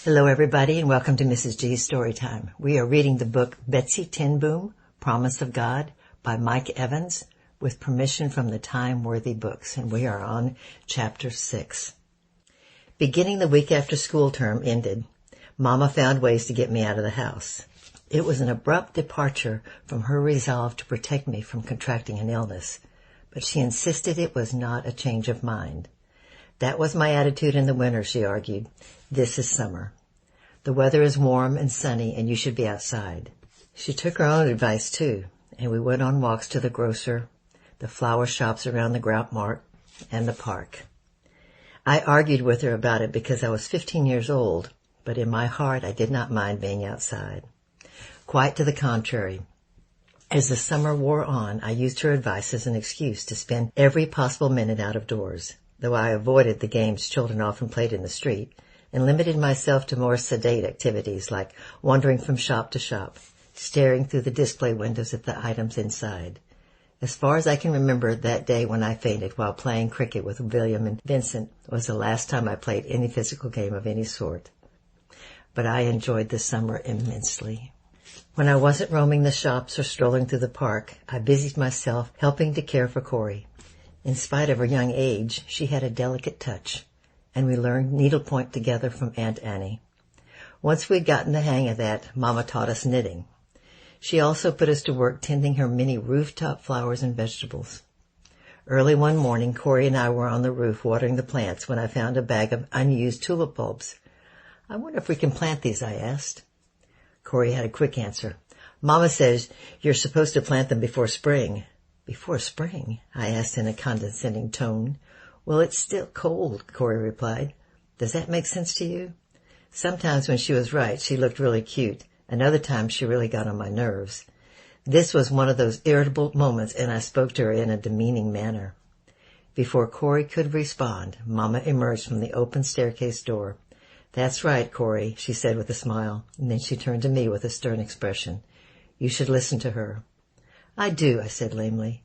Hello, everybody, and welcome to Mrs. G's Storytime. We are reading the book Betsy Ten Boom, Promise of God by Mike Evans with permission from the Time Worthy Books, and we are on Chapter 6. Beginning the week after school term ended, Mama found ways to get me out of the house. It was an abrupt departure from her resolve to protect me from contracting an illness, but she insisted it was not a change of mind. That was my attitude in the winter, she argued. This is summer. The weather is warm and sunny, and you should be outside. She took her own advice, too, and we went on walks to the grocer, the flower shops around the Grout Mart, and the park. I argued with her about it because I was 15 years old, but in my heart I did not mind being outside. Quite to the contrary. As the summer wore on, I used her advice as an excuse to spend every possible minute out of doors, though I avoided the games children often played in the street, and limited myself to more sedate activities like wandering from shop to shop, staring through the display windows at the items inside. As far as I can remember, that day when I fainted while playing cricket with William and Vincent was the last time I played any physical game of any sort. But I enjoyed the summer immensely. When I wasn't roaming the shops or strolling through the park, I busied myself helping to care for Corey. In spite of her young age, she had a delicate touch, and we learned needlepoint together from Aunt Annie. Once we'd gotten the hang of that, Mama taught us knitting. She also put us to work tending her many rooftop flowers and vegetables. Early one morning, Corey and I were on the roof watering the plants when I found a bag of unused tulip bulbs. I wonder if we can plant these, I asked. Corey had a quick answer. Mama says you're supposed to plant them before spring. Before spring? I asked in a condescending tone. Well, it's still cold, Corey replied. Does that make sense to you? Sometimes when she was right, she looked really cute, and other times she really got on my nerves. This was one of those irritable moments, and I spoke to her in a demeaning manner. Before Corey could respond, Mama emerged from the open staircase door. That's right, Corey, she said with a smile, and then she turned to me with a stern expression. You should listen to her. I do, I said lamely.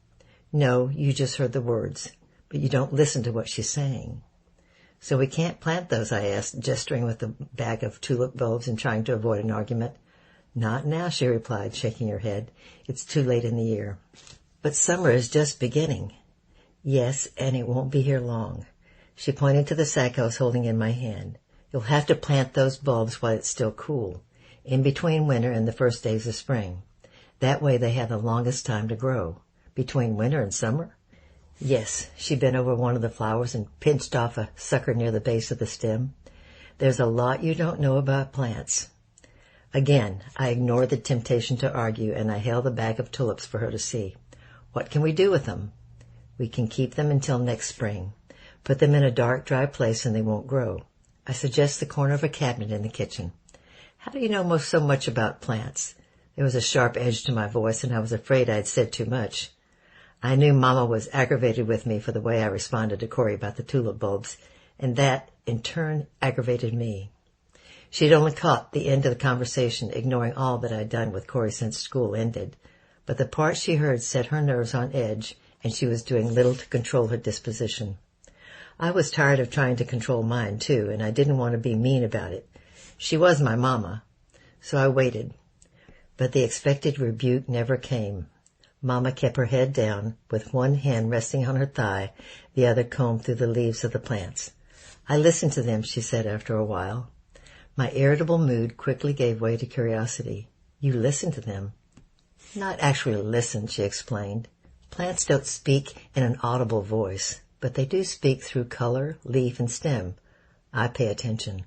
No, you just heard the words. But you don't listen to what she's saying. So we can't plant those, I asked, gesturing with the bag of tulip bulbs and trying to avoid an argument. Not now, she replied, shaking her head. It's too late in the year. But summer is just beginning. Yes, and it won't be here long. She pointed to the sack I was holding in my hand. You'll have to plant those bulbs while it's still cool, in between winter and the first days of spring. That way they have the longest time to grow. Between winter and summer? Yes, she bent over one of the flowers and pinched off a sucker near the base of the stem. There's a lot you don't know about plants. Again, I ignored the temptation to argue, and I held the bag of tulips for her to see. What can we do with them? We can keep them until next spring. Put them in a dark, dry place and they won't grow. I suggest the corner of a cabinet in the kitchen. How do you know so much about plants? There was a sharp edge to my voice, and I was afraid I had said too much. I knew Mama was aggravated with me for the way I responded to Corey about the tulip bulbs, and that, in turn, aggravated me. She had only caught the end of the conversation, ignoring all that I had done with Corey since school ended, but the part she heard set her nerves on edge, and she was doing little to control her disposition. I was tired of trying to control mine, too, and I didn't want to be mean about it. She was my Mama, so I waited. But the expected rebuke never came. Mama kept her head down, with one hand resting on her thigh, the other combed through the leaves of the plants. I listened to them, she said after a while. My irritable mood quickly gave way to curiosity. You listen to them? Not actually listen, she explained. Plants don't speak in an audible voice, but they do speak through color, leaf, and stem. I pay attention.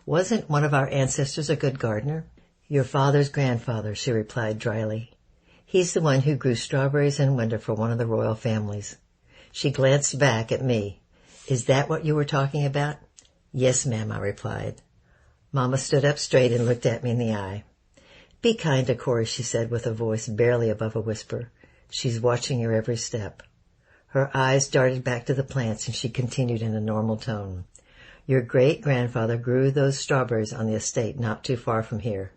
Wasn't one of our ancestors a good gardener? Your father's grandfather, she replied dryly. He's the one who grew strawberries in winter for one of the royal families. She glanced back at me. Is that what you were talking about? Yes, ma'am, I replied. Mama stood up straight and looked at me in the eye. Be kind to Corey, she said with a voice barely above a whisper. She's watching your every step. Her eyes darted back to the plants, and she continued in a normal tone. Your great-grandfather grew those strawberries on the estate not too far from here.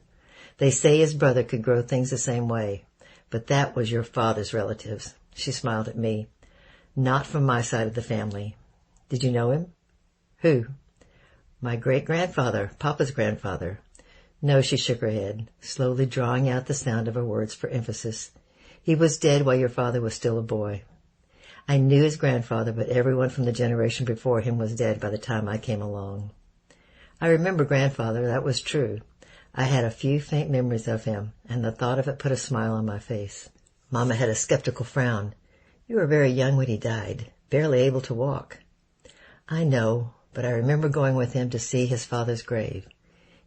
They say his brother could grow things the same way. But that was your father's relatives. She smiled at me. Not from my side of the family. Did you know him? Who? My great-grandfather, Papa's grandfather. No, she shook her head, slowly drawing out the sound of her words for emphasis. He was dead while your father was still a boy. I knew his grandfather, but everyone from the generation before him was dead by the time I came along. I remember grandfather, that was true. I had a few faint memories of him, and the thought of it put a smile on my face. Mama had a skeptical frown. You were very young when he died, barely able to walk. I know, but I remember going with him to see his father's grave.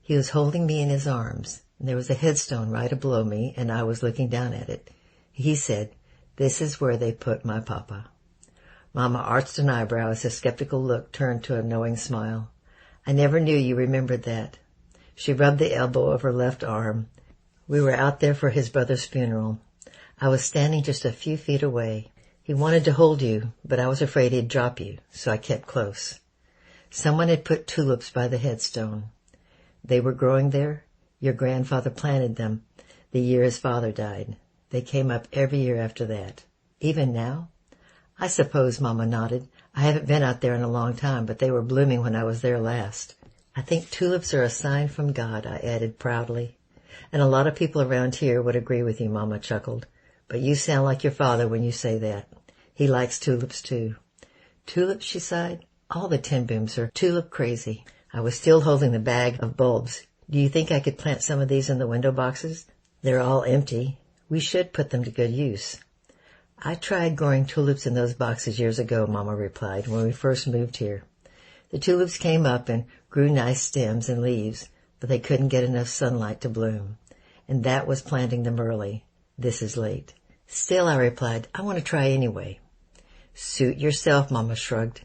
He was holding me in his arms, and there was a headstone right below me, and I was looking down at it. He said, "This is where they put my papa." Mama arched an eyebrow as his skeptical look turned to a knowing smile. I never knew you remembered that. She rubbed the elbow of her left arm. We were out there for his brother's funeral. I was standing just a few feet away. He wanted to hold you, but I was afraid he'd drop you, so I kept close. Someone had put tulips by the headstone. They were growing there. Your grandfather planted them the year his father died. They came up every year after that. Even now? I suppose, Mama nodded. I haven't been out there in a long time, but they were blooming when I was there last. I think tulips are a sign from God, I added proudly. And a lot of people around here would agree with you, Mama chuckled. But you sound like your father when you say that. He likes tulips, too. Tulips, she sighed. All the Ten Booms are tulip crazy. I was still holding the bag of bulbs. Do you think I could plant some of these in the window boxes? They're all empty. We should put them to good use. I tried growing tulips in those boxes years ago, Mama replied, when we first moved here. The tulips came up and grew nice stems and leaves, but they couldn't get enough sunlight to bloom. And that was planting them early. This is late. Still, I replied, I want to try anyway. Suit yourself, Mama shrugged.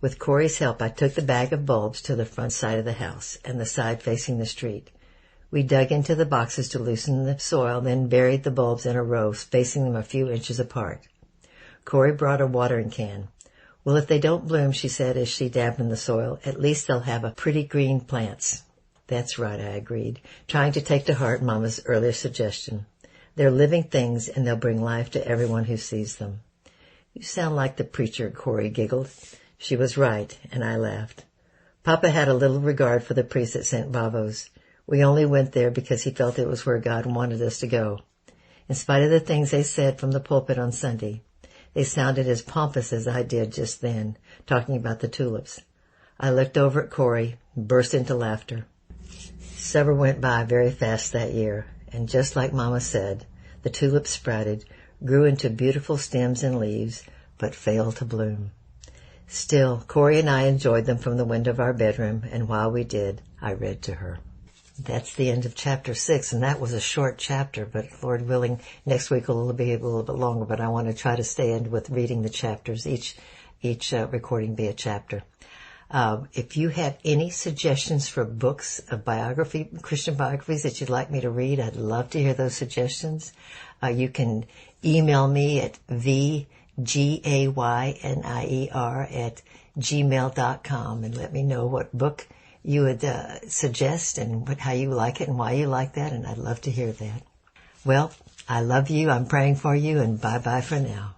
With Corey's help, I took the bag of bulbs to the front side of the house and the side facing the street. We dug into the boxes to loosen the soil, then buried the bulbs in a row, spacing them a few inches apart. Corey brought a watering can. Well, if they don't bloom, she said as she dabbed in the soil, at least they'll have a pretty green plants. That's right, I agreed, trying to take to heart Mama's earlier suggestion. They're living things, and they'll bring life to everyone who sees them. You sound like the preacher, Corey giggled. She was right, and I laughed. Papa had a little regard for the priest at St. Bavo's. We only went there because he felt it was where God wanted us to go. In spite of the things they said from the pulpit on Sunday, they sounded as pompous as I did just then, talking about the tulips. I looked over at Corey and burst into laughter. Summer went by very fast that year, and just like Mama said, the tulips sprouted, grew into beautiful stems and leaves, but failed to bloom. Still, Corey and I enjoyed them from the window of our bedroom, and while we did, I read to her. That's the end of chapter 6, and that was a short chapter, but Lord willing, next week will be a little bit longer, but I want to try to stay in with reading the chapters, each recording be a chapter. If you have any suggestions for books of Christian biographies that you'd like me to read, I'd love to hear those suggestions. You can email me at vgaynier@gmail.com and let me know what book you would suggest and how you like it and why you like that, and I'd love to hear that. Well, I love you, I'm praying for you, and bye-bye for now.